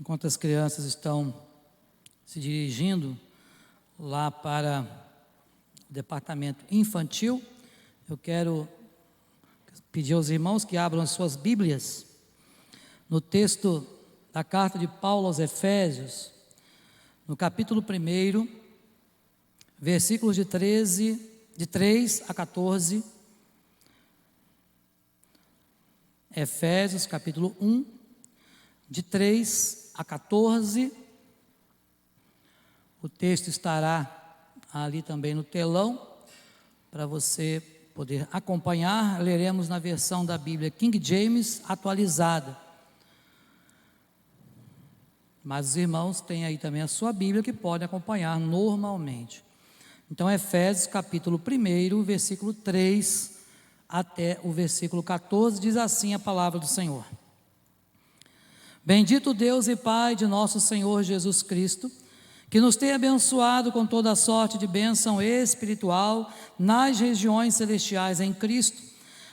Enquanto as crianças estão se dirigindo lá para o departamento infantil, eu quero pedir aos irmãos que abram as suas Bíblias no texto da carta de Paulo aos Efésios, no capítulo 1, versículos de 3 a 14. Efésios capítulo 1, de 3 a 14. O texto estará ali também no telão, para você poder acompanhar. Leremos na versão da Bíblia King James atualizada. Mas os irmãos têm aí também a sua Bíblia que podem acompanhar normalmente. Então, Efésios capítulo 1, versículo 3 até o versículo 14, diz assim a palavra do Senhor. Bendito Deus e Pai de nosso Senhor Jesus Cristo, que nos tem abençoado com toda a sorte de bênção espiritual nas regiões celestiais em Cristo,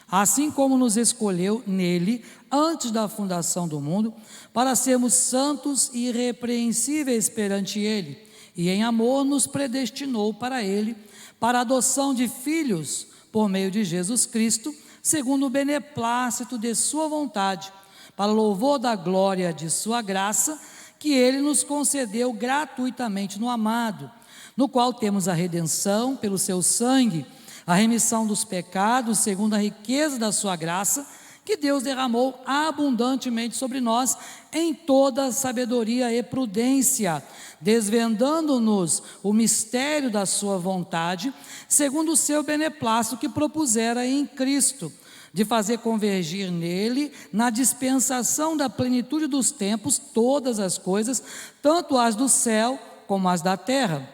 assim como nos escolheu nele antes da fundação do mundo, para sermos santos e irrepreensíveis perante ele, e em amor nos predestinou para ele, para a adoção de filhos por meio de Jesus Cristo, segundo o beneplácito de sua vontade, para louvor da glória de sua graça, que ele nos concedeu gratuitamente no amado, no qual temos a redenção pelo seu sangue, a remissão dos pecados, segundo a riqueza da sua graça, que Deus derramou abundantemente sobre nós, em toda sabedoria e prudência, desvendando-nos o mistério da sua vontade, segundo o seu beneplácito que propusera em Cristo, de fazer convergir nele, na dispensação da plenitude dos tempos, todas as coisas, tanto as do céu como as da terra.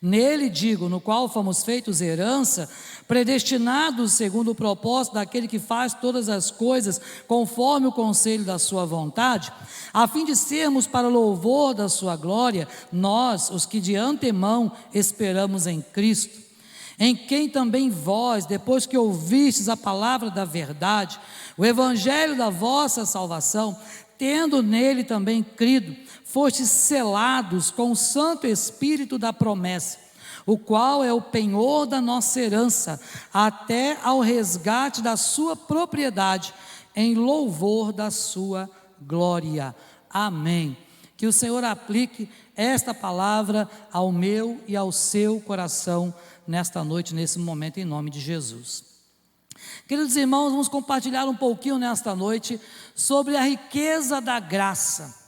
Nele, digo, no qual fomos feitos herança, predestinados segundo o propósito daquele que faz todas as coisas conforme o conselho da sua vontade, a fim de sermos para louvor da sua glória, nós, os que de antemão esperamos em Cristo, em quem também vós, depois que ouvistes a palavra da verdade, o evangelho da vossa salvação, tendo nele também crido, fostes selados com o Santo Espírito da promessa, o qual é o penhor da nossa herança, até ao resgate da sua propriedade, em louvor da sua glória. Amém. Que o Senhor aplique esta palavra ao meu e ao seu coração nesta noite, nesse momento, em nome de Jesus. Queridos irmãos, vamos compartilhar um pouquinho nesta noite sobre a riqueza da graça.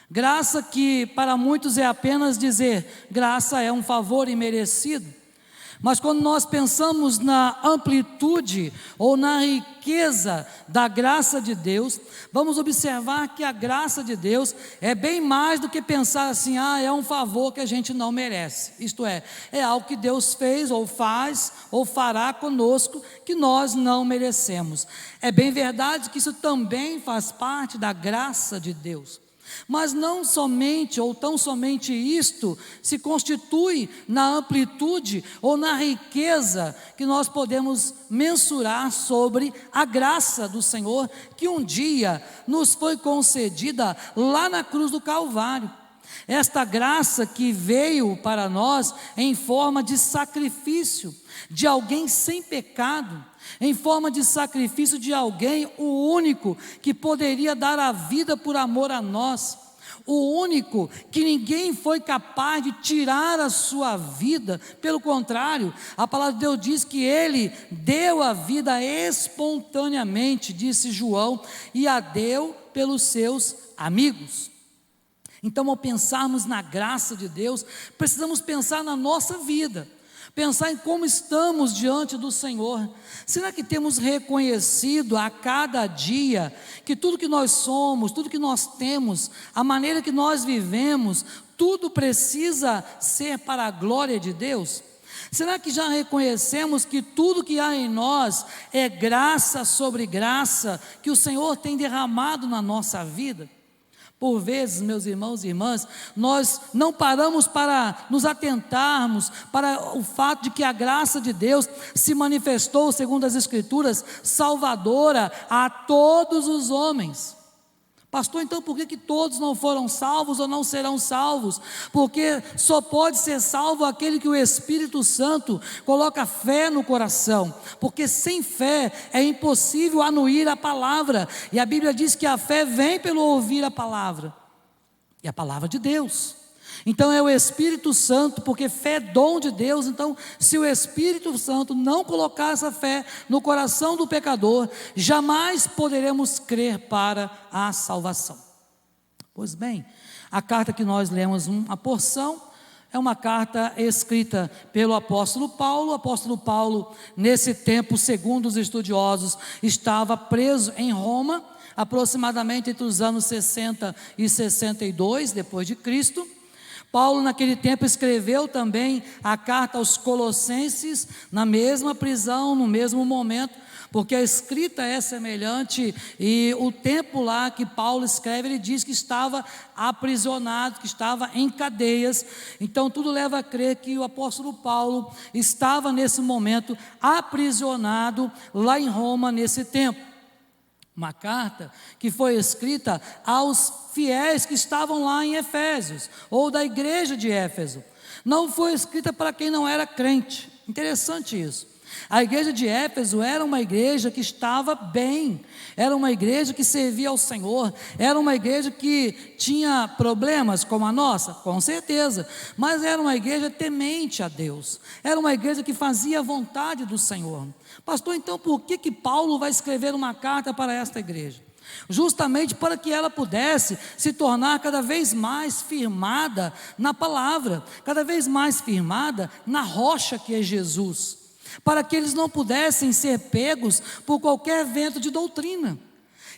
Graça que para muitos é apenas dizer, graça é um favor imerecido. Mas quando nós pensamos na amplitude ou na riqueza da graça de Deus, vamos observar que a graça de Deus é bem mais do que pensar assim, é um favor que a gente não merece. Isto é algo que Deus fez ou faz ou fará conosco que nós não merecemos. É bem verdade que isso também faz parte da graça de Deus. Mas não somente ou tão somente isto se constitui na amplitude ou na riqueza que nós podemos mensurar sobre a graça do Senhor que um dia nos foi concedida lá na cruz do Calvário. Esta graça que veio para nós em forma de sacrifício de alguém sem pecado, em forma de sacrifício de alguém, o único que poderia dar a vida por amor a nós, o único que ninguém foi capaz de tirar a sua vida. Pelo contrário, a palavra de Deus diz que ele deu a vida espontaneamente, disse João, e a deu pelos seus amigos. Então, ao pensarmos na graça de Deus, precisamos pensar na nossa vida, pensar em como estamos diante do Senhor. Será que temos reconhecido a cada dia que tudo que nós somos, tudo que nós temos, a maneira que nós vivemos, tudo precisa ser para a glória de Deus? Será que já reconhecemos que tudo que há em nós é graça sobre graça que o Senhor tem derramado na nossa vida? Por vezes, meus irmãos e irmãs, nós não paramos para nos atentarmos para o fato de que a graça de Deus se manifestou, segundo as Escrituras, salvadora a todos os homens. Pastor, então por que todos não foram salvos ou não serão salvos? Porque só pode ser salvo aquele que o Espírito Santo coloca fé no coração, porque sem fé é impossível anuir a palavra, e a Bíblia diz que a fé vem pelo ouvir a palavra, e a palavra de Deus. Então é o Espírito Santo, porque fé é dom de Deus. Então, se o Espírito Santo não colocar essa fé no coração do pecador, jamais poderemos crer para a salvação. Pois bem, a carta que nós lemos, uma porção, é uma carta escrita pelo apóstolo Paulo. O apóstolo Paulo, nesse tempo, segundo os estudiosos, estava preso em Roma, aproximadamente entre os anos 60 e 62 depois de Cristo. Paulo naquele tempo escreveu também a carta aos Colossenses, na mesma prisão, no mesmo momento, porque a escrita é semelhante, e o tempo lá que Paulo escreve, ele diz que estava aprisionado, que estava em cadeias. Então tudo leva a crer que o apóstolo Paulo estava nesse momento aprisionado lá em Roma nesse tempo. Uma carta que foi escrita aos fiéis que estavam lá em Efésios, ou da igreja de Éfeso. Não foi escrita para quem não era crente. Interessante isso. A igreja de Éfeso era uma igreja que estava bem, era uma igreja que servia ao Senhor, era uma igreja que tinha problemas como a nossa, com certeza, mas era uma igreja temente a Deus, era uma igreja que fazia a vontade do Senhor. Pastor, então por que Paulo vai escrever uma carta para esta igreja? Justamente para que ela pudesse se tornar cada vez mais firmada na palavra, cada vez mais firmada na rocha que é Jesus, para que eles não pudessem ser pegos por qualquer vento de doutrina.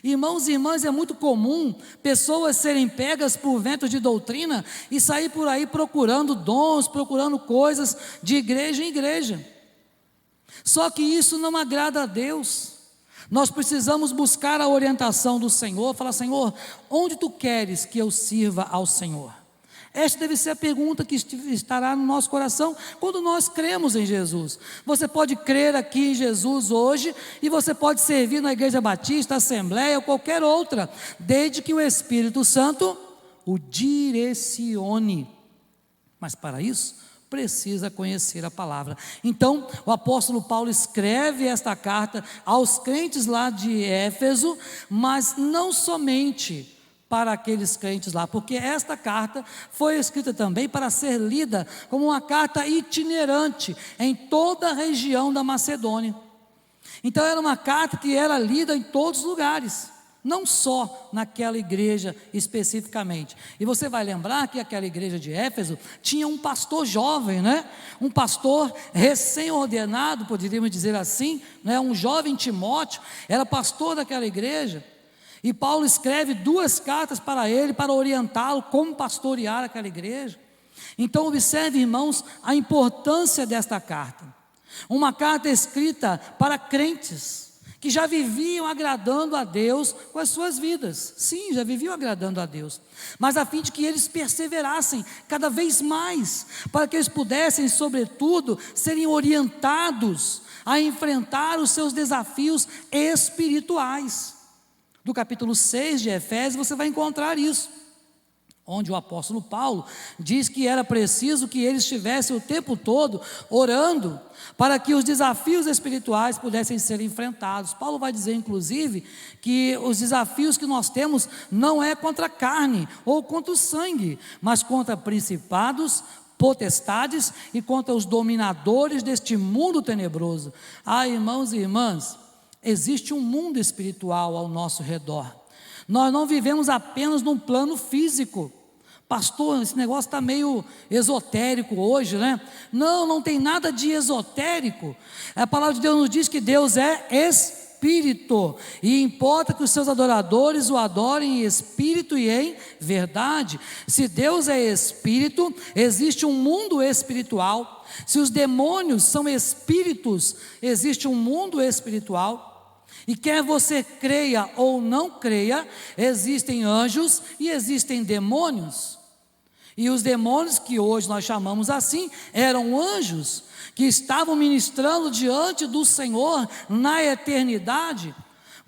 Irmãos e irmãs, é muito comum pessoas serem pegas por vento de doutrina e sair por aí procurando dons, procurando coisas de igreja em igreja. Só que isso não agrada a Deus. Nós precisamos buscar a orientação do Senhor, falar: Senhor, onde Tu queres que eu sirva ao Senhor? Esta deve ser a pergunta que estará no nosso coração quando nós cremos em Jesus. Você pode crer aqui em Jesus hoje e você pode servir na Igreja Batista, Assembleia ou qualquer outra, desde que o Espírito Santo o direcione. Mas para isso, precisa conhecer a palavra. Então, o apóstolo Paulo escreve esta carta aos crentes lá de Éfeso, mas não somente para aqueles crentes lá, porque esta carta foi escrita também para ser lida como uma carta itinerante em toda a região da Macedônia. Então era uma carta que era lida em todos os lugares, não só naquela igreja especificamente. E você vai lembrar que aquela igreja de Éfeso tinha um pastor jovem, né? Um pastor recém-ordenado, poderíamos dizer assim, né? Um jovem Timóteo, era pastor daquela igreja. E Paulo escreve 2 cartas para ele, para orientá-lo como pastorear aquela igreja. Então observe, irmãos, a importância desta carta. Uma carta escrita para crentes que já viviam agradando a Deus com as suas vidas. Sim, já viviam agradando a Deus, mas a fim de que eles perseverassem cada vez mais, para que eles pudessem, sobretudo, serem orientados a enfrentar os seus desafios espirituais. Do capítulo 6 de Efésios você vai encontrar isso, onde o apóstolo Paulo diz que era preciso que eles estivessem o tempo todo orando para que os desafios espirituais pudessem ser enfrentados. Paulo vai dizer, inclusive, que os desafios que nós temos não é contra a carne ou contra o sangue, mas contra principados, potestades e contra os dominadores deste mundo tenebroso. Ah, irmãos e irmãs, existe um mundo espiritual ao nosso redor. Nós não vivemos apenas num plano físico. Pastor, esse negócio está meio esotérico hoje, né? Não tem nada de esotérico. A palavra de Deus nos diz que Deus é Espírito, e importa que os seus adoradores o adorem em espírito e em verdade. Se Deus é Espírito, existe um mundo espiritual. Se os demônios são espíritos, existe um mundo espiritual. E quer você creia ou não creia, existem anjos e existem demônios. E os demônios, que hoje nós chamamos assim, eram anjos que estavam ministrando diante do Senhor na eternidade.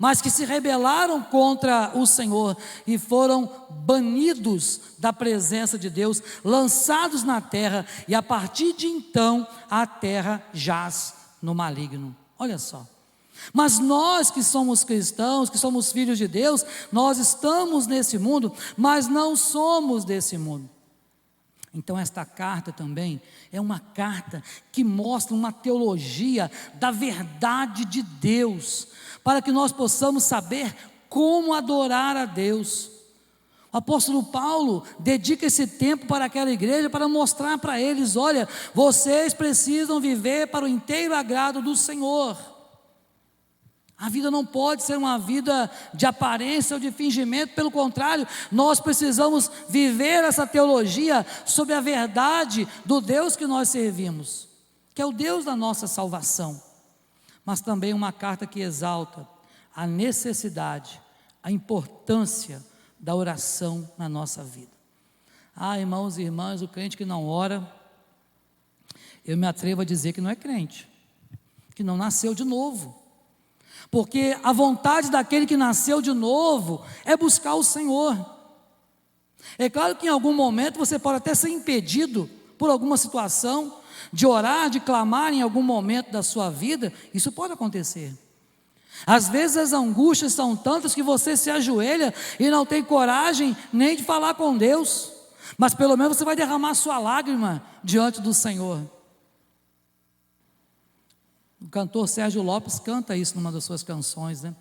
mas que se rebelaram contra o Senhor e foram banidos da presença de Deus, lançados na terra, e a partir de então a terra jaz no maligno. Olha só. Mas nós que somos cristãos, que somos filhos de Deus, nós estamos nesse mundo, mas não somos desse mundo. Então esta carta também é uma carta que mostra uma teologia da verdade de Deus, para que nós possamos saber como adorar a Deus. O apóstolo Paulo dedica esse tempo para aquela igreja, para mostrar para eles: olha, vocês precisam viver para o inteiro agrado do Senhor. A vida não pode ser uma vida de aparência ou de fingimento, pelo contrário, nós precisamos viver essa teologia sobre a verdade do Deus que nós servimos, que é o Deus da nossa salvação. Mas também uma carta que exalta a necessidade, a importância da oração na nossa vida. Irmãos e irmãs, o crente que não ora, eu me atrevo a dizer que não é crente, que não nasceu de novo. Porque a vontade daquele que nasceu de novo é buscar o Senhor. É claro que em algum momento você pode até ser impedido por alguma situação de orar, de clamar em algum momento da sua vida. Isso pode acontecer. Às vezes as angústias são tantas que você se ajoelha e não tem coragem nem de falar com Deus, mas pelo menos você vai derramar sua lágrima diante do Senhor. O cantor Sérgio Lopes canta isso numa das suas canções, né?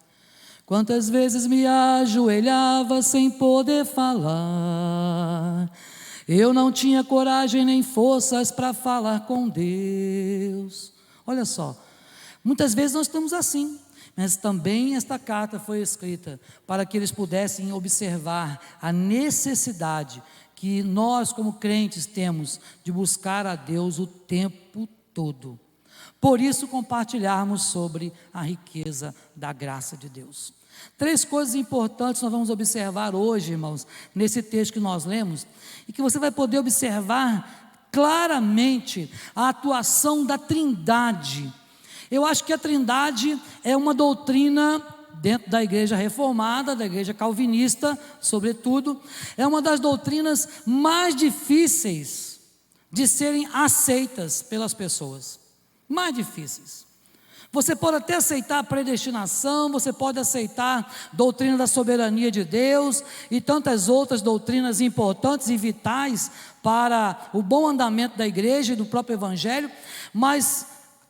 Quantas vezes me ajoelhava sem poder falar, eu não tinha coragem nem forças para falar com Deus. Olha só, muitas vezes nós estamos assim, mas também esta carta foi escrita para que eles pudessem observar a necessidade que nós como crentes temos de buscar a Deus o tempo todo. Por isso compartilharmos sobre a riqueza da graça de Deus. 3 coisas importantes nós vamos observar hoje, irmãos, nesse texto que nós lemos, e que você vai poder observar claramente a atuação da Trindade. Eu acho que a Trindade é uma doutrina dentro da igreja reformada, da igreja calvinista, sobretudo, é uma das doutrinas mais difíceis de serem aceitas pelas pessoas. Mais difíceis. Você pode até aceitar a predestinação, você pode aceitar a doutrina da soberania de Deus e tantas outras doutrinas importantes e vitais para o bom andamento da igreja e do próprio evangelho, mas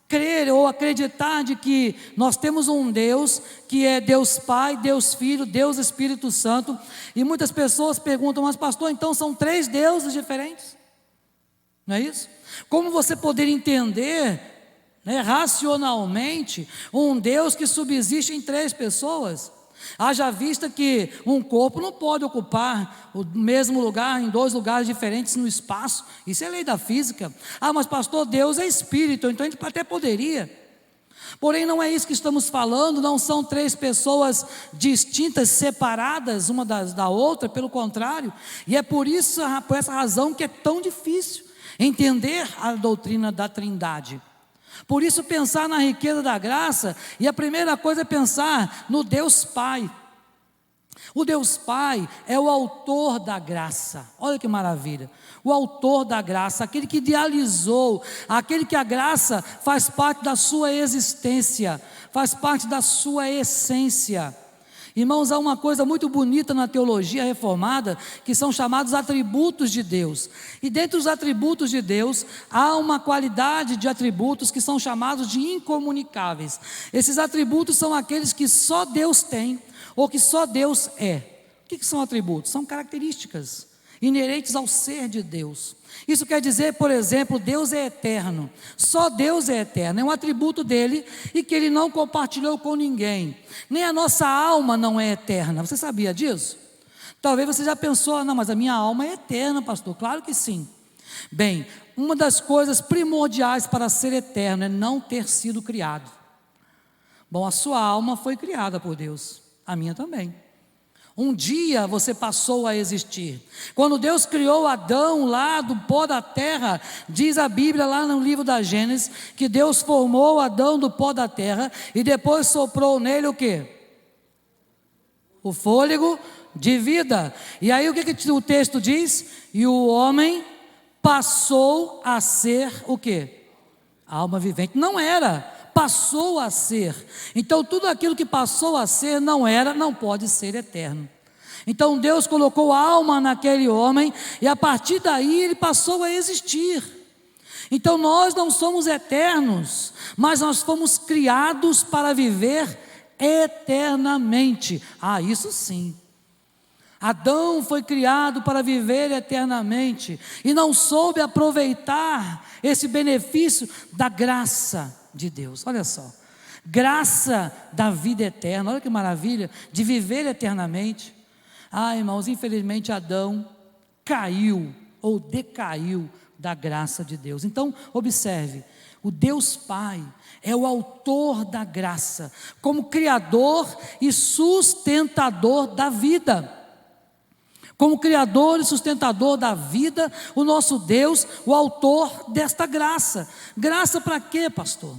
crer ou acreditar de que nós temos um Deus que é Deus Pai, Deus Filho, Deus Espírito Santo, e muitas pessoas perguntam: mas pastor, então são 3 deuses diferentes? Não é isso? Como você poder entender racionalmente um Deus que subsiste em 3 pessoas? Haja vista que um corpo não pode ocupar o mesmo lugar em 2 lugares diferentes no espaço. Isso é lei da física. Mas pastor, Deus é espírito, então a gente até poderia. Porém não é isso que estamos falando, não são 3 pessoas distintas, separadas uma da outra, pelo contrário. E é por essa razão que é tão difícil entender a doutrina da Trindade. Por isso pensar na riqueza da graça, e a primeira coisa é pensar no Deus Pai. O Deus Pai é o autor da graça. Olha que maravilha. O autor da graça, aquele que idealizou, aquele que a graça faz parte da sua existência, faz parte da sua essência. Irmãos, há uma coisa muito bonita na teologia reformada, que são chamados atributos de Deus. E dentre os atributos de Deus, há uma qualidade de atributos que são chamados de incomunicáveis. Esses atributos são aqueles que só Deus tem, ou que só Deus é. O que são atributos? São características inerentes ao ser de Deus. Isso quer dizer, por exemplo, Deus é eterno. Só Deus é eterno, é um atributo dele e que ele não compartilhou com ninguém. Nem a nossa alma não é eterna. Você sabia disso? Talvez você já pensou: não, mas a minha alma é eterna, pastor. Claro que sim. Bem, uma das coisas primordiais para ser eterno é não ter sido criado. Bom, a sua alma foi criada por Deus, a minha também. Um dia você passou a existir. Quando Deus criou Adão lá do pó da terra, diz a Bíblia lá no livro da Gênesis, que Deus formou Adão do pó da terra e depois soprou nele o quê? o fôlego de vida. E aí o que o texto diz? E o homem passou a ser o quê? Alma vivente. Não era, passou a ser. Então tudo aquilo que passou a ser não era, não pode ser eterno. Então Deus colocou alma naquele homem e a partir daí ele passou a existir. Então nós não somos eternos, mas nós fomos criados para viver eternamente. Ah, isso sim. Adão foi criado para viver eternamente e não soube aproveitar esse benefício da graça de Deus. Olha só, graça da vida eterna, olha que maravilha, de viver eternamente. Ah, irmãos, infelizmente Adão caiu ou decaiu da graça de Deus. Então, observe, o Deus Pai é o autor da graça, como criador e sustentador da vida. Como criador e sustentador da vida, o nosso Deus, o autor desta graça. Graça para quê, pastor?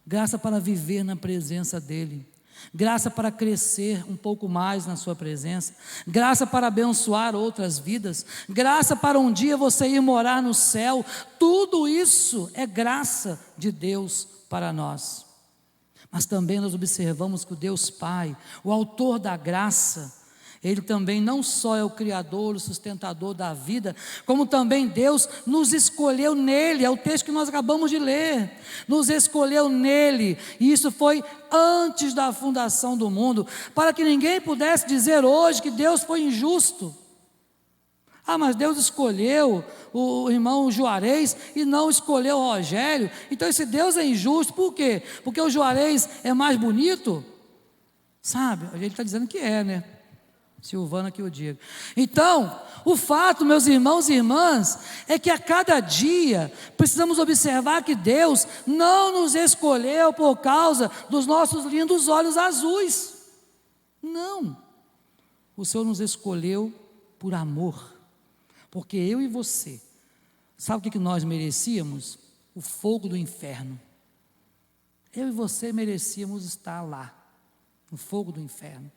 Graça para viver na presença dEle. Graça para crescer um pouco mais na sua presença, graça para abençoar outras vidas, graça para um dia você ir morar no céu. Tudo isso é graça de Deus para nós. Mas também nós observamos que o Deus Pai, o autor da graça, Ele também não só é o criador, o sustentador da vida, como também Deus nos escolheu nele. É o texto que nós acabamos de ler. Nos escolheu nele, e isso foi antes da fundação do mundo, para que ninguém pudesse dizer hoje que Deus foi injusto. Ah, mas Deus escolheu o irmão Juarez e não escolheu o Rogério. Então esse Deus é injusto, por quê? Porque o Juarez é mais bonito? Sabe, a gente está dizendo que é, né? Silvana que eu digo. Então, o fato, meus irmãos e irmãs, é que a cada dia precisamos observar que Deus não nos escolheu por causa dos nossos lindos olhos azuis. Não. O Senhor nos escolheu por amor. Porque eu e você, sabe o que nós merecíamos? O fogo do inferno. Eu e você merecíamos estar lá, no fogo do inferno.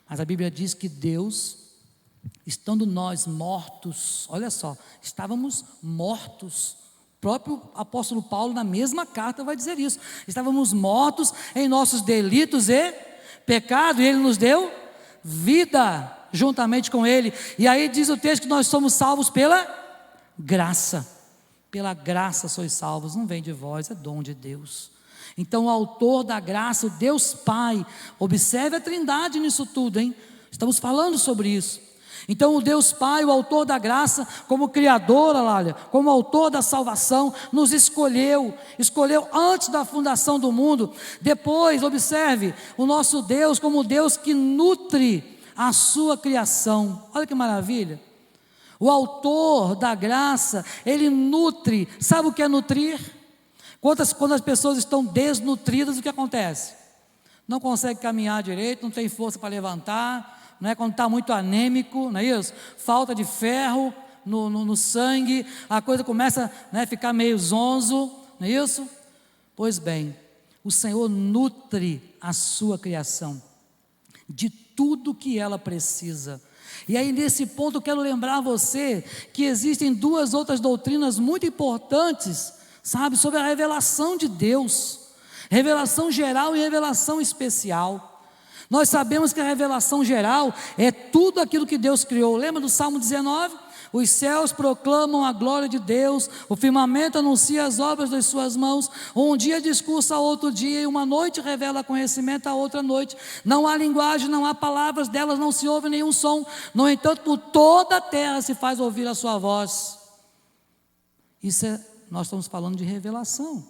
Mas a Bíblia diz que Deus, estando nós mortos, olha só, estávamos mortos. O próprio apóstolo Paulo, na mesma carta, vai dizer isso. Estávamos mortos em nossos delitos e pecado, e Ele nos deu vida juntamente com Ele. E aí diz o texto que nós somos salvos pela graça. Pela graça sois salvos, não vem de vós, é dom de Deus. Então o autor da graça, o Deus Pai, observe a trindade nisso tudo, hein? Estamos falando sobre isso. Então o Deus Pai, o autor da graça, como criador, Alália, como autor da salvação, nos escolheu antes da fundação do mundo. Depois, observe, o nosso Deus como o Deus que nutre a sua criação. Olha que maravilha. O autor da graça, Ele nutre. Sabe o que é nutrir? Quando as pessoas estão desnutridas, o que acontece? Não consegue caminhar direito, não tem força para levantar, não é? Quando está muito anêmico, não é isso? Falta de ferro no sangue, a coisa começa, né, a ficar meio zonzo, não é isso? Pois bem, o Senhor nutre a sua criação de tudo que ela precisa. E aí nesse ponto eu quero lembrar a você que existem duas outras doutrinas muito importantes, sabe, sobre a revelação de Deus, revelação geral e revelação especial. Nós sabemos que a revelação geral é tudo aquilo que Deus criou. Lembra do Salmo 19? Os céus proclamam a glória de Deus, o firmamento anuncia as obras das suas mãos, um dia discursa a outro dia, e uma noite revela conhecimento a outra noite. Não há linguagem, não há palavras, delas não se ouve nenhum som. No entanto, por toda a terra se faz ouvir a sua voz. Nós estamos falando de revelação.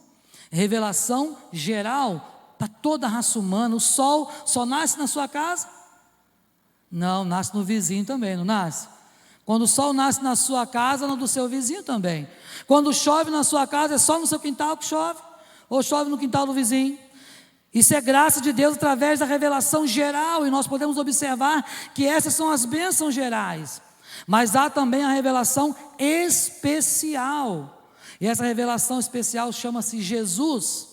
Revelação geral para toda a raça humana. O sol só nasce na sua casa? Não, nasce no vizinho também, não nasce? Quando o sol nasce na sua casa, no do seu vizinho também. Quando chove na sua casa, é só no seu quintal que chove? Ou chove no quintal do vizinho? Isso é graça de Deus através da revelação geral. E nós podemos observar que essas são as bênçãos gerais. Mas há também a revelação especial. E essa revelação especial chama-se Jesus,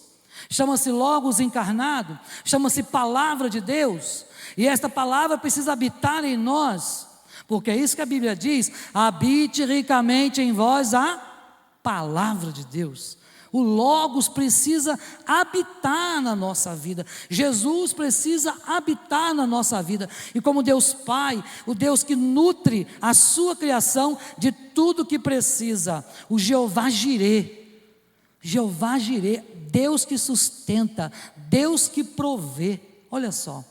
chama-se Logos encarnado, chama-se Palavra de Deus. E esta palavra precisa habitar em nós, porque é isso que a Bíblia diz: habite ricamente em vós a palavra de Deus. O Logos precisa habitar na nossa vida, Jesus precisa habitar na nossa vida, e como Deus Pai, o Deus que nutre a sua criação de tudo que precisa, o Jeová Jirê, Deus que sustenta, Deus que provê. Olha só,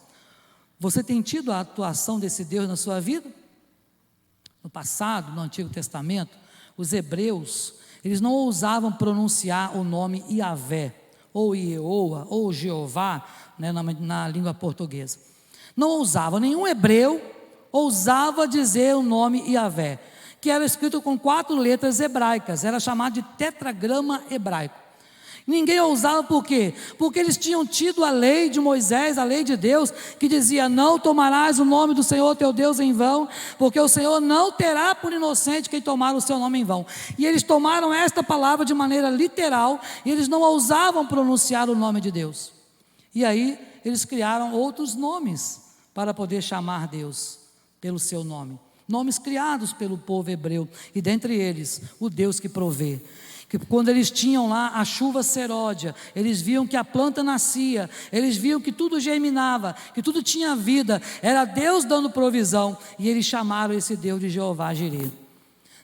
você tem tido a atuação desse Deus na sua vida? No passado, no Antigo Testamento, os hebreus, eles não ousavam pronunciar o nome Yahvé, ou Ieoa, ou Jeová, né, na língua portuguesa. Não ousavam, nenhum hebreu ousava dizer o nome Yahvé, que era escrito com 4 letras hebraicas, era chamado de tetragrama hebraico. Ninguém ousava, por quê? Porque eles tinham tido a lei de Moisés, a lei de Deus, que dizia: não tomarás o nome do Senhor teu Deus em vão, porque o Senhor não terá por inocente quem tomar o seu nome em vão. E eles tomaram esta palavra de maneira literal, e eles não ousavam pronunciar o nome de Deus. E aí eles criaram outros nomes para poder chamar Deus pelo seu nome, nomes criados pelo povo hebreu, e dentre eles o Deus que provê. Que quando eles tinham lá a chuva seródia, eles viam que a planta nascia, eles viam que tudo germinava, que tudo tinha vida, era Deus dando provisão, e eles chamaram esse Deus de Jeová Jirê.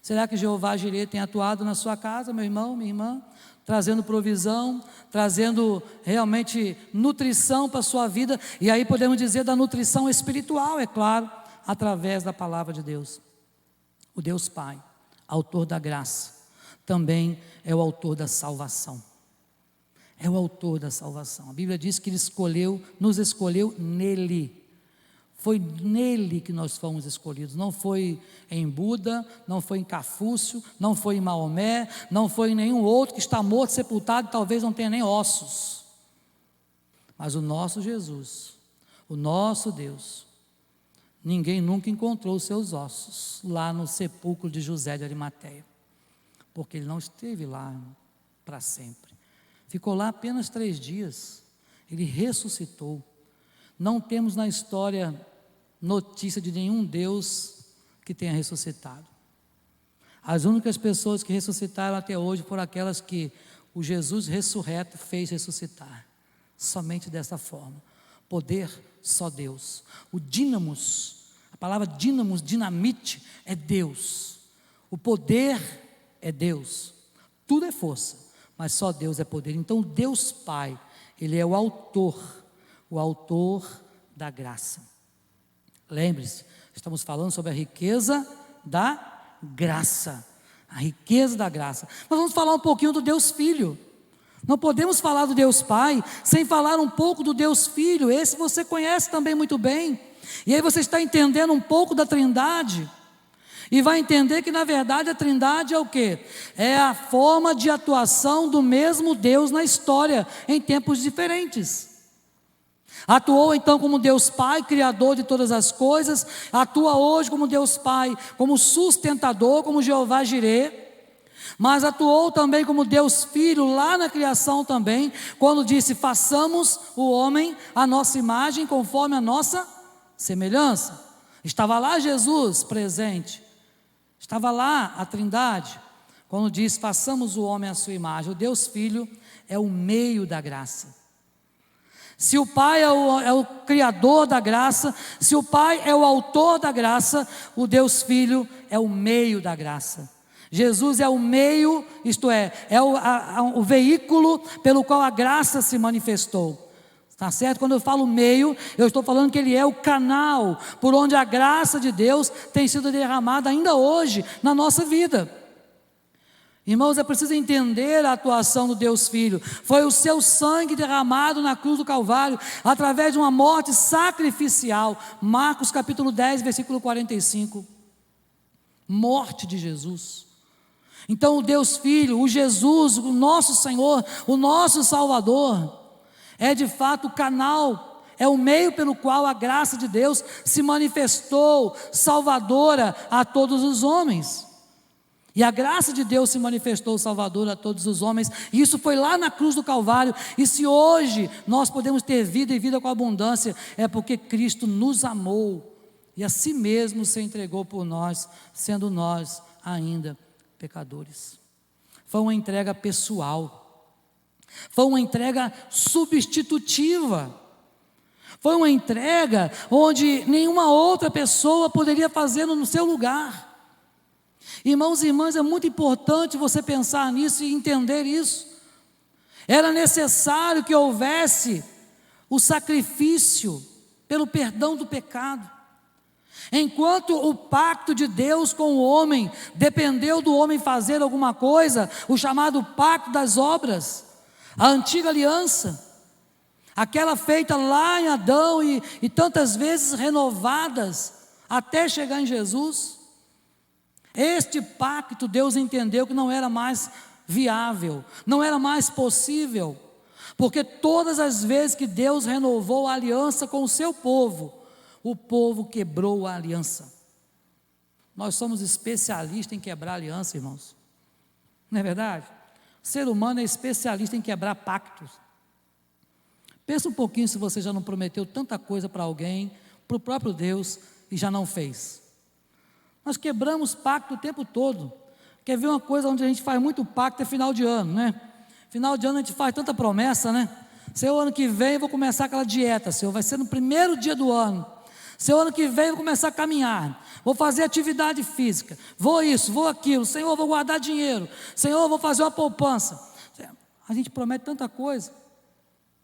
Será que Jeová Jirê tem atuado na sua casa, meu irmão, minha irmã? Trazendo provisão, trazendo realmente nutrição para a sua vida, e aí podemos dizer da nutrição espiritual, é claro, através da palavra de Deus. O Deus Pai, autor da graça, também é o autor da salvação. É o autor da salvação. A Bíblia diz que Ele nos escolheu nele. Foi nele que nós fomos escolhidos. Não foi em Buda, não foi em Confúcio, não foi em Maomé, não foi em nenhum outro que está morto, sepultado, e talvez não tenha nem ossos. Mas o nosso Jesus, o nosso Deus, ninguém nunca encontrou os seus ossos lá no sepulcro de José de Arimateia, porque ele não esteve lá para sempre, ficou lá apenas 3 dias, ele ressuscitou. Não temos na história notícia de nenhum Deus que tenha ressuscitado. As únicas pessoas que ressuscitaram até hoje foram aquelas que o Jesus ressurreto fez ressuscitar, somente dessa forma. Poder, só Deus. O dínamos, a palavra dínamos, dinamite, é Deus. O poder é Deus, tudo é força, mas só Deus é poder. Então Deus Pai, Ele é o autor da graça. Lembre-se, estamos falando sobre a riqueza da graça, a riqueza da graça. Mas vamos falar um pouquinho do Deus Filho. Não podemos falar do Deus Pai sem falar um pouco do Deus Filho. Esse você conhece também muito bem, e aí você está entendendo um pouco da Trindade, e vai entender que na verdade a Trindade é o quê? É a forma de atuação do mesmo Deus na história, em tempos diferentes. Atuou então como Deus Pai, Criador de todas as coisas, atua hoje como Deus Pai, como sustentador, como Jeová Jirê, mas atuou também como Deus Filho lá na criação também, quando disse: façamos o homem à nossa imagem, conforme a nossa semelhança. Estava lá Jesus presente, estava lá a Trindade, quando diz: façamos o homem à sua imagem. O Deus Filho é o meio da graça. Se o Pai é o Criador da graça, se o Pai é o autor da graça, o Deus Filho é o meio da graça. Jesus é o meio, isto é o veículo pelo qual a graça se manifestou. Está certo? Quando eu falo meio, eu estou falando que Ele é o canal por onde a graça de Deus tem sido derramada ainda hoje na nossa vida. Irmãos, é preciso entender a atuação do Deus Filho. Foi o seu sangue derramado na cruz do Calvário, através de uma morte sacrificial. Marcos capítulo 10, versículo 45. Morte de Jesus. Então o Deus Filho, o Jesus, o nosso Senhor, o nosso Salvador, é de fato o canal, é o meio pelo qual a graça de Deus se manifestou salvadora a todos os homens. E a graça de Deus se manifestou salvador a todos os homens, e isso foi lá na cruz do Calvário. E se hoje nós podemos ter vida e vida com abundância, é porque Cristo nos amou e a si mesmo se entregou por nós, sendo nós ainda pecadores. Foi uma entrega pessoal, foi uma entrega substitutiva, foi uma entrega onde nenhuma outra pessoa poderia fazer no seu lugar. Irmãos e irmãs, é muito importante você pensar nisso e entender isso. Era necessário que houvesse o sacrifício pelo perdão do pecado. Enquanto o pacto de Deus com o homem dependeu do homem fazer alguma coisa, o chamado pacto das obras, a antiga aliança, aquela feita lá em Adão e tantas vezes renovadas até chegar em Jesus. Este pacto Deus entendeu que não era mais viável, não era mais possível, porque todas as vezes que Deus renovou a aliança com o seu povo, o povo quebrou a aliança. Nós somos especialistas em quebrar aliança, irmãos, não é verdade? O ser humano é especialista em quebrar pactos. Pensa um pouquinho se você já não prometeu tanta coisa para alguém, para o próprio Deus, e já não fez. Nós quebramos pacto o tempo todo. Quer ver uma coisa onde a gente faz muito pacto? É final de ano, né? Final de ano a gente faz tanta promessa, né? Senhor, ano que vem eu vou começar aquela dieta, Senhor, vai ser no primeiro dia do ano. Senhor, ano que vem eu vou começar a caminhar, vou fazer atividade física, vou isso, vou aquilo, Senhor, eu vou guardar dinheiro, Senhor, eu vou fazer uma poupança. A gente promete tanta coisa,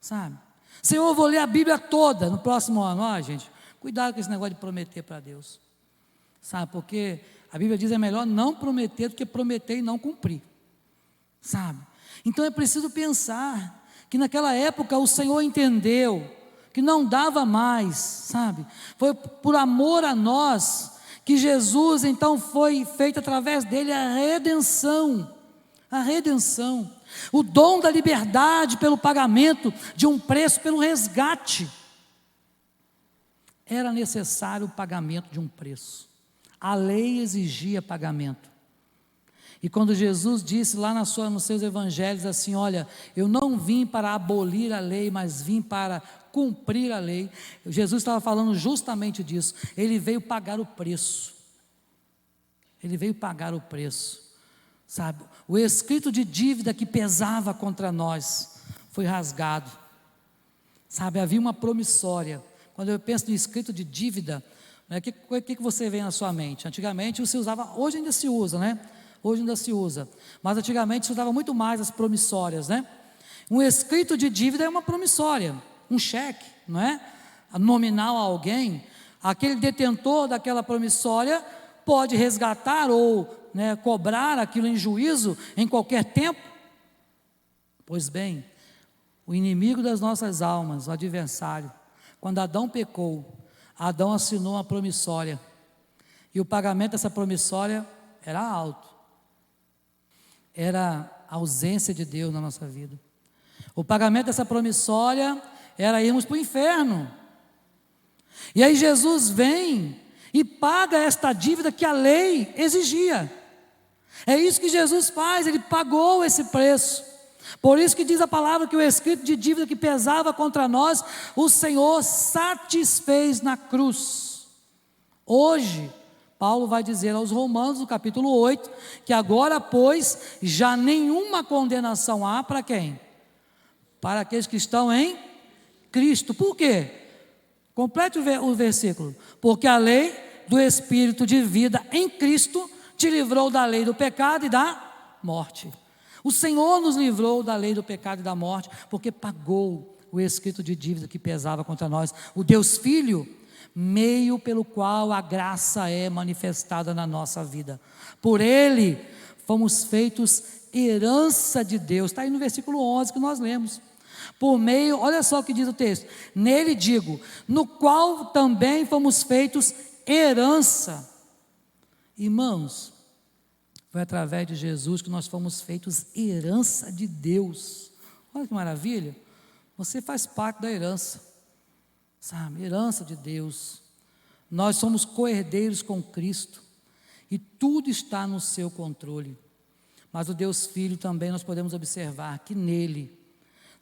sabe? Senhor, eu vou ler a Bíblia toda no próximo ano. Ó, gente, cuidado com esse negócio de prometer para Deus. Sabe, porque a Bíblia diz que é melhor não prometer do que prometer e não cumprir, sabe? Então é preciso pensar que naquela época o Senhor entendeu que não dava mais, sabe? Foi por amor a nós que Jesus então foi feito através dele a redenção, o dom da liberdade pelo pagamento de um preço, pelo resgate. Era necessário o pagamento de um preço. A lei exigia pagamento. E quando Jesus disse lá nos seus evangelhos assim, olha, eu não vim para abolir a lei, mas vim para cumprir a lei. Jesus estava falando justamente disso. Ele veio pagar o preço. Ele veio pagar o preço. Sabe, o escrito de dívida que pesava contra nós foi rasgado. Sabe, havia uma promissória. Quando eu penso no escrito de dívida, o que você vê na sua mente? Antigamente se usava, hoje ainda se usa, né? Hoje ainda se usa, mas antigamente se usava muito mais as promissórias, né? Um escrito de dívida é uma promissória, um cheque, não é? Nominal a alguém, aquele detentor daquela promissória pode resgatar ou, né, cobrar aquilo em juízo em qualquer tempo. Pois bem, o inimigo das nossas almas, o adversário, quando Adão pecou, Adão assinou uma promissória, e o pagamento dessa promissória era alto, era a ausência de Deus na nossa vida. O pagamento dessa promissória era irmos para o inferno. E aí Jesus vem e paga esta dívida que a lei exigia. É isso que Jesus faz, ele pagou esse preço. Por isso que diz a palavra que o escrito de dívida que pesava contra nós, o Senhor satisfez na cruz. Hoje, Paulo vai dizer aos Romanos, no capítulo 8, que agora, pois, já nenhuma condenação há para quem? Para aqueles que estão em Cristo. Por quê? Complete o versículo. Porque a lei do Espírito de vida em Cristo te livrou da lei do pecado e da morte. O Senhor nos livrou da lei do pecado e da morte, porque pagou o escrito de dívida que pesava contra nós. O Deus Filho, meio pelo qual a graça é manifestada na nossa vida. Por Ele fomos feitos herança de Deus. Está aí no versículo 11 que nós lemos. Por meio, olha só o que diz o texto. Nele digo, no qual também fomos feitos herança. Irmãos, foi através de Jesus que nós fomos feitos herança de Deus. Olha que maravilha. Você faz parte da herança, sabe? Herança de Deus. Nós somos co-herdeiros com Cristo. e tudo está no seu controle. Mas o Deus Filho também nós podemos observar que nele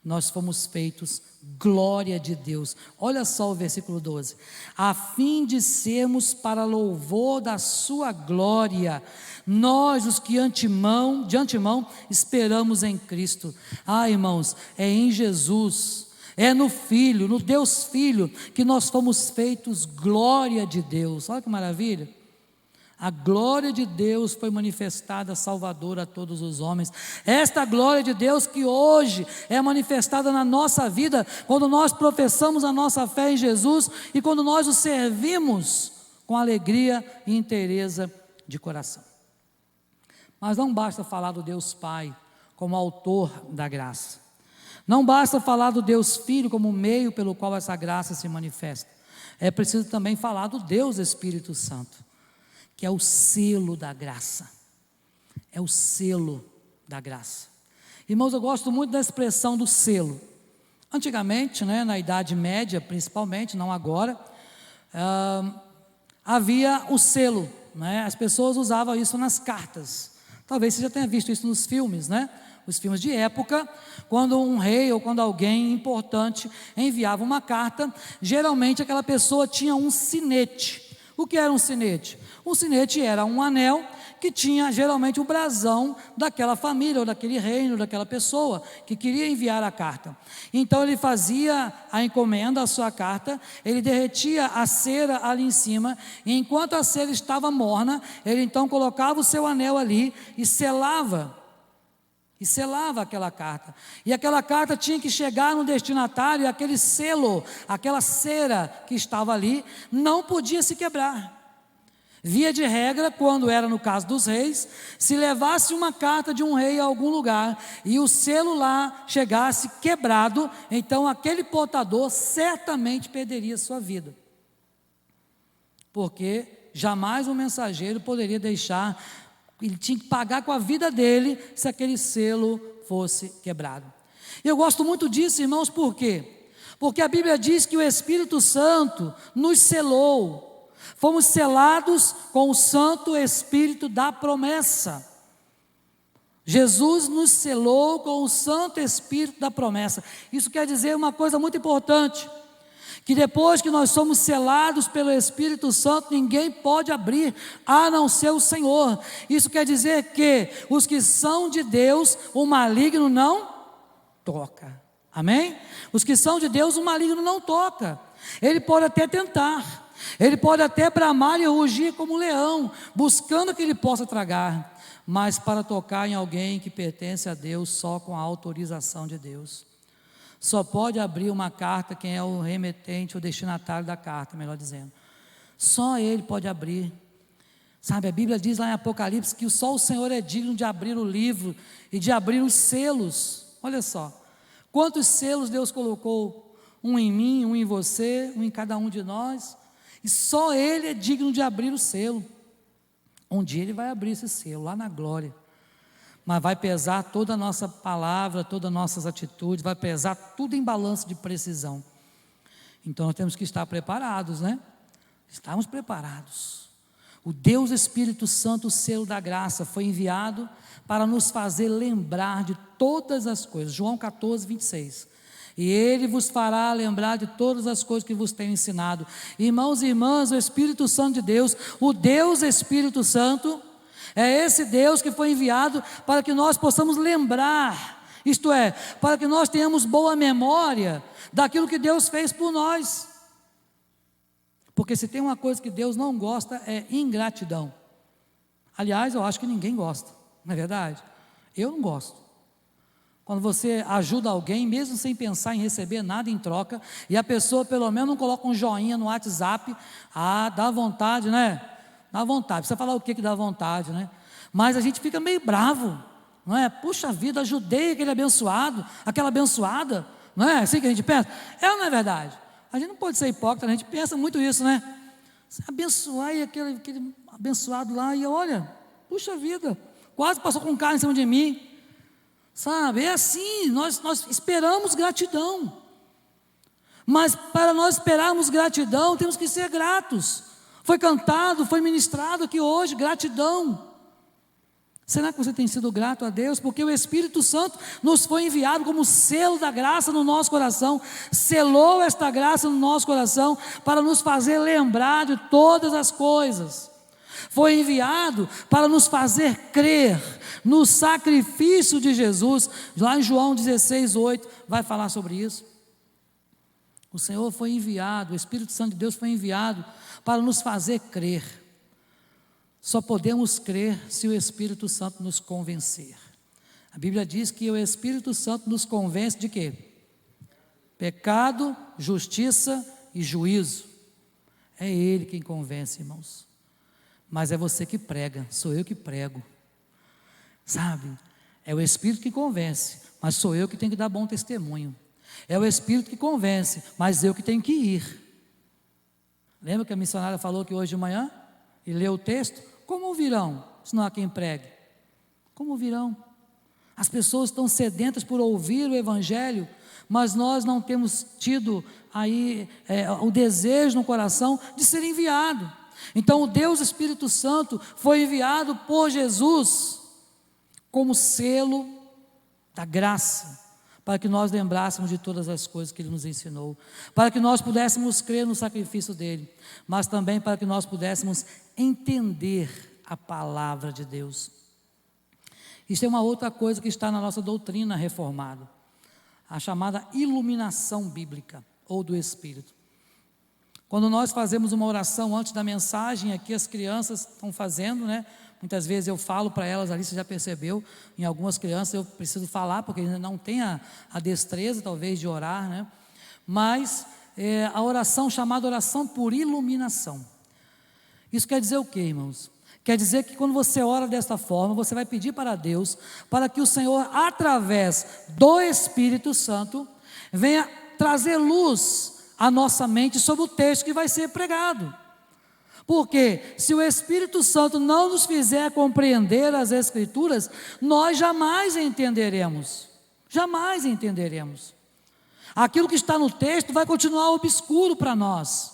nós fomos feitos glória de Deus. Olha só o versículo 12: a fim de sermos para louvor da sua glória, nós os que de antemão esperamos em Cristo. Irmãos, é em Jesus, é no Filho, no Deus Filho, que nós fomos feitos glória de Deus. Olha que maravilha! A glória de Deus foi manifestada salvadora a todos os homens. Esta glória de Deus que hoje é manifestada na nossa vida, quando nós professamos a nossa fé em Jesus e quando nós o servimos com alegria e inteireza de coração. Mas não basta falar do Deus Pai como autor da graça. Não basta falar do Deus Filho como meio pelo qual essa graça se manifesta. É preciso também falar do Deus Espírito Santo, que é o selo da graça. É o selo da graça. Irmãos, eu gosto muito da expressão do selo. Antigamente, na Idade Média principalmente, não agora, havia o selo, as pessoas usavam isso nas cartas. Talvez você já tenha visto isso nos filmes, os filmes de época, quando um rei ou quando alguém importante enviava uma carta, geralmente aquela pessoa tinha um sinete. O que era um sinete? Um sinete era um anel que tinha geralmente o brasão daquela família, ou daquele reino, daquela pessoa que queria enviar a carta. Então ele fazia a encomenda, a sua carta, ele derretia a cera ali em cima, e enquanto a cera estava morna, ele então colocava o seu anel ali e selava aquela carta. E aquela carta tinha que chegar no destinatário, e aquele selo, aquela cera que estava ali, não podia se quebrar. Via de regra, quando era no caso dos reis, se levasse uma carta de um rei a algum lugar e o selo lá chegasse quebrado, então aquele portador certamente perderia sua vida. Porque jamais um mensageiro poderia deixar, ele tinha que pagar com a vida dele se aquele selo fosse quebrado. E eu gosto muito disso, irmãos, por quê? Porque a Bíblia diz que o Espírito Santo nos selou. Fomos selados com o Santo Espírito da promessa. Jesus nos selou com o Santo Espírito da promessa. Isso quer dizer uma coisa muito importante, que depois que nós somos selados pelo Espírito Santo, ninguém pode abrir, a não ser o Senhor. Isso quer dizer que os que são de Deus, o maligno não toca. Amém? Os que são de Deus, o maligno não toca. Ele pode até tentar, ele pode até bramar e rugir como um leão, buscando que ele possa tragar, mas para tocar em alguém que pertence a Deus, só com a autorização de Deus. Só pode abrir uma carta quem é o remetente, o destinatário da carta, melhor dizendo. Só ele pode abrir. Sabe, a Bíblia diz lá em Apocalipse que só o Senhor é digno de abrir o livro e de abrir os selos. Olha só, quantos selos Deus colocou, um em mim, um em você, um em cada um de nós, e só Ele é digno de abrir o selo. Um dia Ele vai abrir esse selo, lá na glória. Mas vai pesar toda a nossa palavra, todas as nossas atitudes, vai pesar tudo em balanço de precisão. Então nós temos que estar preparados, Estamos preparados. O Deus Espírito Santo, o selo da graça, foi enviado para nos fazer lembrar de todas as coisas. João 14, 26. E Ele vos fará lembrar de todas as coisas que vos tenho ensinado. Irmãos e irmãs, o Espírito Santo de Deus, o Deus Espírito Santo, é esse Deus que foi enviado para que nós possamos lembrar, isto é, para que nós tenhamos boa memória daquilo que Deus fez por nós. Porque se tem uma coisa que Deus não gosta é ingratidão. Aliás, eu acho que ninguém gosta, não é verdade? Eu não gosto. Quando você ajuda alguém, mesmo sem pensar em receber nada em troca, e a pessoa pelo menos não coloca um joinha no WhatsApp, dá vontade, Dá vontade, precisa falar o que dá vontade, Mas a gente fica meio bravo, não é? Puxa vida, ajudei aquele abençoado, aquela abençoada, não é assim que a gente pensa? É ou não é verdade? A gente não pode ser hipócrita, a gente pensa muito isso, Abençoar e aquele abençoado lá, e olha, puxa vida, quase passou com um carro em cima de mim. Sabe, é assim, nós esperamos gratidão, mas para nós esperarmos gratidão, temos que ser gratos. Foi cantado, foi ministrado aqui hoje, gratidão. Será que você tem sido grato a Deus? Porque o Espírito Santo nos foi enviado como selo da graça no nosso coração, selou esta graça no nosso coração para nos fazer lembrar de todas as coisas. Foi enviado para nos fazer crer no sacrifício de Jesus. Lá em João 16:8 vai falar sobre isso. O Senhor foi enviado, o Espírito Santo de Deus foi enviado para nos fazer crer. Só podemos crer se o Espírito Santo nos convencer. A Bíblia diz que o Espírito Santo nos convence de quê? Pecado, justiça e juízo. É Ele quem convence, irmãos. Mas é você que prega, sou eu que prego. Sabe? É o Espírito que convence, mas sou eu que tenho que dar bom testemunho. É o Espírito que convence, mas eu que tenho que ir. Lembra que a missionária falou que hoje de manhã? E leu o texto? Como virão, se não há quem pregue? Como virão? As pessoas estão sedentas por ouvir o Evangelho, mas nós não temos tido aí o desejo no coração de ser enviado. Então o Deus Espírito Santo foi enviado por Jesus como selo da graça, para que nós lembrássemos de todas as coisas que Ele nos ensinou, para que nós pudéssemos crer no sacrifício dEle, mas também para que nós pudéssemos entender a palavra de Deus. Isso é uma outra coisa que está na nossa doutrina reformada, a chamada iluminação bíblica, ou do Espírito. Quando nós fazemos uma oração antes da mensagem, aqui as crianças estão fazendo, né? Muitas vezes eu falo para elas ali, você já percebeu, em algumas crianças eu preciso falar, porque ainda não tem a destreza talvez de orar, né? Mas a oração chamada oração por iluminação. Isso quer dizer o quê, irmãos? Quer dizer que quando você ora desta forma, você vai pedir para Deus, para que o Senhor, através do Espírito Santo, venha trazer luz à nossa mente sobre o texto que vai ser pregado. Porque se o Espírito Santo não nos fizer compreender as Escrituras, nós jamais entenderemos. Jamais entenderemos. Aquilo que está no texto vai continuar obscuro para nós.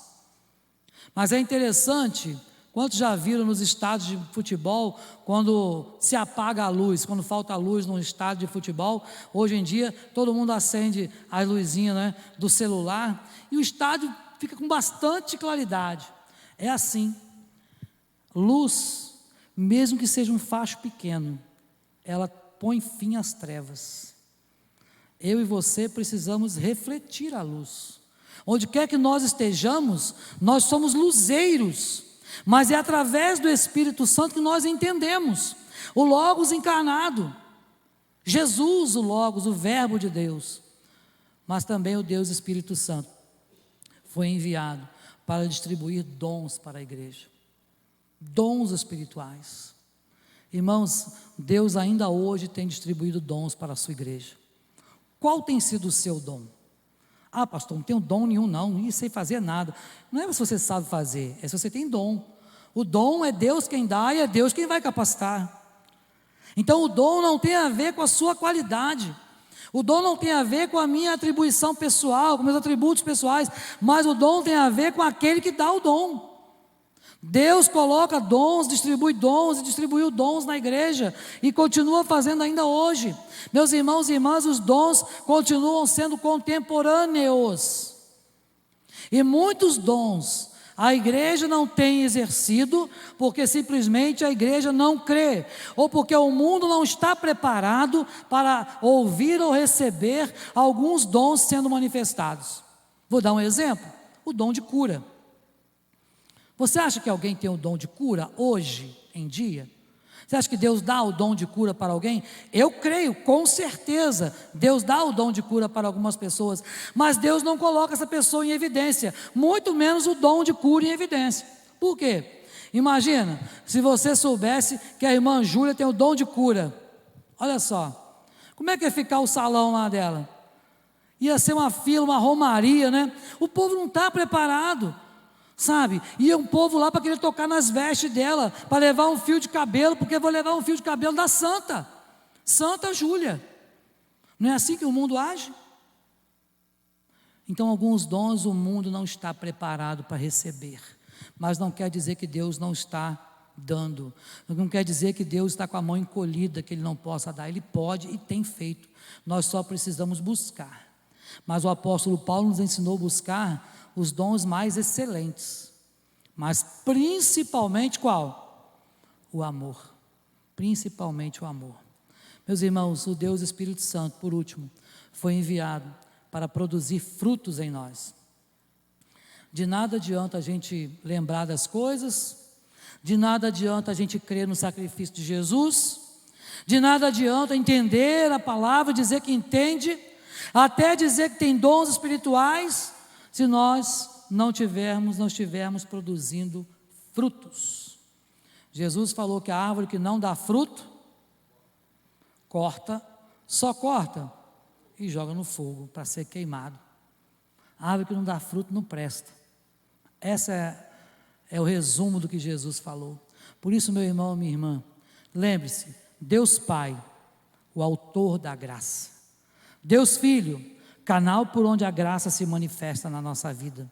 Mas é interessante, quantos já viram nos estádios de futebol, quando se apaga a luz, quando falta luz num estádio de futebol, hoje em dia todo mundo acende as luzinhas, né, do celular, e o estádio fica com bastante claridade. É assim, luz, mesmo que seja um facho pequeno, ela põe fim às trevas. Eu e você precisamos refletir a luz. Onde quer que nós estejamos, nós somos luzeiros, mas é através do Espírito Santo que nós entendemos o Logos encarnado, Jesus, o Logos, o Verbo de Deus, mas também o Deus Espírito Santo foi enviado para distribuir dons para a igreja, dons espirituais. Irmãos, Deus ainda hoje tem distribuído dons para a sua igreja. Qual tem sido o seu dom? Ah, pastor, não tenho dom nenhum não, nem sei fazer nada. Não é se você sabe fazer, é se você tem dom. O dom é Deus quem dá e é Deus quem vai capacitar. Então o dom não tem a ver com a sua qualidade. O dom não tem a ver com a minha atribuição pessoal, com meus atributos pessoais, mas o dom tem a ver com aquele que dá o dom. Deus coloca dons, distribui dons e distribuiu dons na igreja e continua fazendo ainda hoje. Meus irmãos e irmãs, os dons continuam sendo contemporâneos. E muitos dons a igreja não tem exercido porque simplesmente a igreja não crê, ou porque o mundo não está preparado para ouvir ou receber alguns dons sendo manifestados. Vou dar um exemplo, o dom de cura. Você acha que alguém tem o dom de cura hoje em dia? Você acha que Deus dá o dom de cura para alguém? Eu creio, com certeza, Deus dá o dom de cura para algumas pessoas, mas Deus não coloca essa pessoa em evidência, muito menos o dom de cura em evidência. Por quê? Imagina, se você soubesse que a irmã Júlia tem o dom de cura, olha só, como é que ia ficar o salão lá dela? Ia ser uma fila, uma romaria, né? O povo não está preparado. Sabe, ia um povo lá para querer tocar nas vestes dela, para levar um fio de cabelo, porque vou levar um fio de cabelo da Santa Júlia. Não é assim que o mundo age? Então alguns dons o mundo não está preparado para receber, mas não quer dizer que Deus não está dando, não quer dizer que Deus está com a mão encolhida, que Ele não possa dar. Ele pode e tem feito, nós só precisamos buscar. Mas o apóstolo Paulo nos ensinou a buscar os dons mais excelentes, mas principalmente qual? O amor, principalmente o amor. Meus irmãos, o Deus Espírito Santo, por último, foi enviado para produzir frutos em nós. De nada adianta a gente lembrar das coisas, de nada adianta a gente crer no sacrifício de Jesus, de nada adianta entender a palavra, dizer que entende, até dizer que tem dons espirituais, se nós não estivermos produzindo frutos. Jesus falou que a árvore que não dá fruto, só corta e joga no fogo para ser queimado. A árvore que não dá fruto não presta. Essa é o resumo do que Jesus falou. Por isso, meu irmão, minha irmã, lembre-se, Deus Pai, o autor da graça. Deus Filho, canal por onde a graça se manifesta na nossa vida.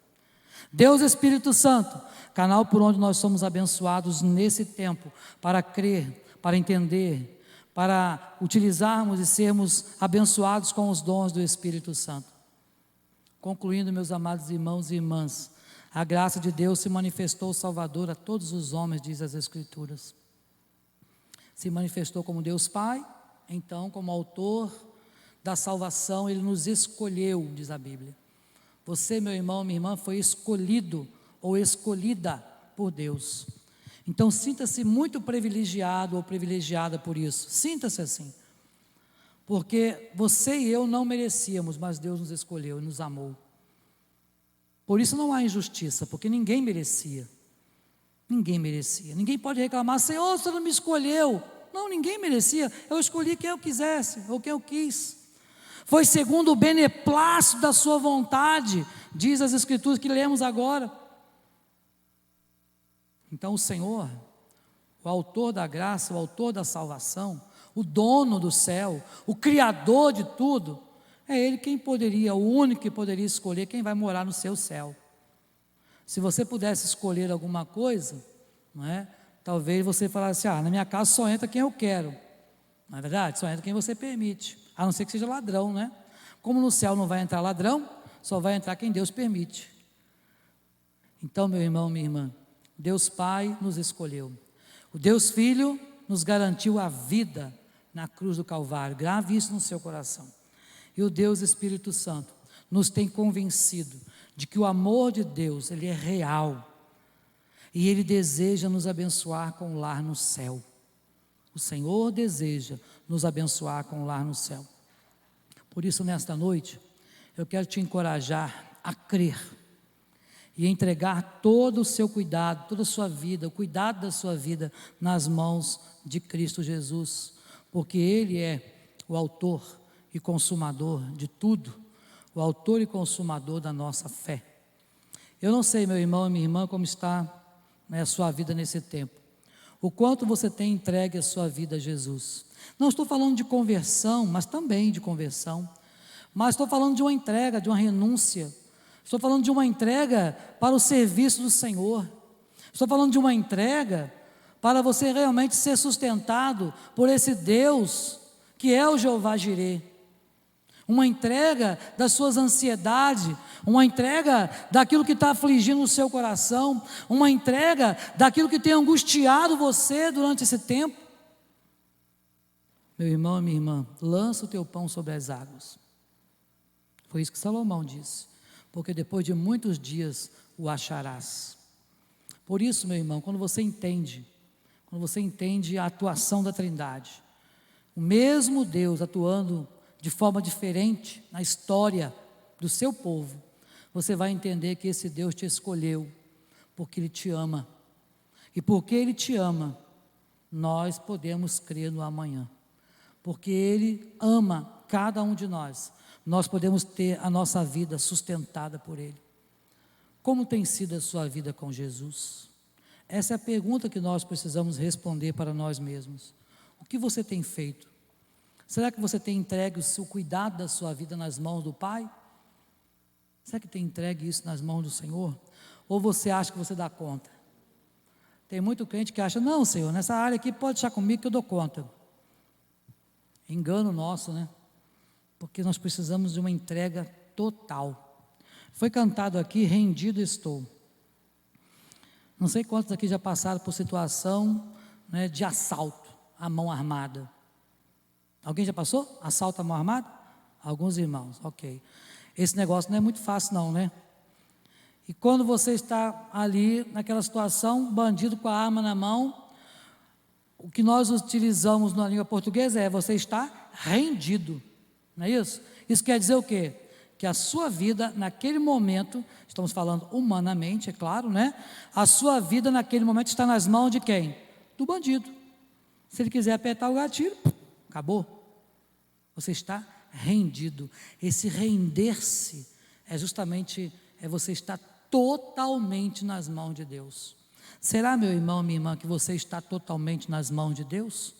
Deus Espírito Santo, canal por onde nós somos abençoados nesse tempo, para crer, para entender, para utilizarmos e sermos abençoados com os dons do Espírito Santo. Concluindo, meus amados irmãos e irmãs, a graça de Deus se manifestou salvador a todos os homens, diz as Escrituras. Se manifestou como Deus Pai, então como autor da salvação, Ele nos escolheu, diz a Bíblia. Você, meu irmão, minha irmã, foi escolhido ou escolhida por Deus. Então sinta-se muito privilegiado ou privilegiada por isso, sinta-se assim. Porque você e eu não merecíamos, mas Deus nos escolheu e nos amou. Por isso não há injustiça, porque ninguém merecia. Ninguém merecia. Ninguém pode reclamar, Senhor, você não me escolheu. Não, ninguém merecia. Eu escolhi quem eu quisesse, ou quem eu quis. Foi segundo o beneplácito da sua vontade, diz as Escrituras que lemos agora. Então o Senhor, o autor da graça, o autor da salvação, o dono do céu, o criador de tudo, é Ele quem poderia, o único que poderia escolher quem vai morar no seu céu. Se você pudesse escolher alguma coisa, não é? Talvez você falasse, na minha casa só entra quem eu quero. Não é verdade? Só entra quem você permite, a não ser que seja ladrão, né? Como no céu não vai entrar ladrão, só vai entrar quem Deus permite. Então, meu irmão, minha irmã, Deus Pai nos escolheu. O Deus Filho nos garantiu a vida na cruz do Calvário. Grave isso no seu coração. E o Deus Espírito Santo nos tem convencido de que o amor de Deus, Ele é real. E Ele deseja nos abençoar com um lar no céu. O Senhor deseja nos abençoar com um lar no céu. Por isso, nesta noite, eu quero te encorajar a crer e entregar todo o seu cuidado, toda a sua vida, o cuidado da sua vida nas mãos de Cristo Jesus, porque Ele é o autor e consumador de tudo, o autor e consumador da nossa fé. Eu não sei, meu irmão e minha irmã, como está a sua vida nesse tempo, o quanto você tem entregue a sua vida a Jesus. Não estou falando de conversão, mas também de conversão, mas estou falando de uma entrega, de uma renúncia. Estou falando de uma entrega para o serviço do Senhor. Estou falando de uma entrega para você realmente ser sustentado por esse Deus que é o Jeová Jirê. Uma entrega das suas ansiedades, uma entrega daquilo que está afligindo o seu coração, uma entrega daquilo que tem angustiado você durante esse tempo. Meu irmão e minha irmã, lança o teu pão sobre as águas. Foi isso que Salomão disse. Porque depois de muitos dias o acharás. Por isso, meu irmão, quando você entende a atuação da Trindade, o mesmo Deus atuando de forma diferente na história do seu povo, você vai entender que esse Deus te escolheu, porque Ele te ama. E porque Ele te ama, nós podemos crer no amanhã. Porque Ele ama cada um de nós. Nós podemos ter a nossa vida sustentada por Ele. Como tem sido a sua vida com Jesus? Essa é a pergunta que nós precisamos responder para nós mesmos. O que você tem feito? Será que você tem entregue o cuidado da sua vida nas mãos do Pai? Será que tem entregue isso nas mãos do Senhor? ou você acha que você dá conta? Tem muito crente que acha, não, Senhor, nessa área aqui pode deixar comigo que eu dou conta. Engano nosso, né? Porque nós precisamos de uma entrega total. Foi cantado aqui, rendido estou. Não sei quantos aqui já passaram por situação, né, de assalto à mão armada. Alguém já passou? Assalto à mão armada? Alguns irmãos, ok. Esse negócio não é muito fácil não, né? E quando você está ali, naquela situação, bandido com a arma na mão, o que nós utilizamos na língua portuguesa é, você está rendido, não é isso? Isso quer dizer o quê? Que a sua vida, naquele momento, estamos falando humanamente, é claro, né? A sua vida, naquele momento, está nas mãos de quem? Do bandido. Se ele quiser apertar o gatilho, acabou. Você está rendido. Esse render-se é justamente, você estar totalmente nas mãos de Deus. Será, meu irmão, minha irmã, que você está totalmente nas mãos de Deus?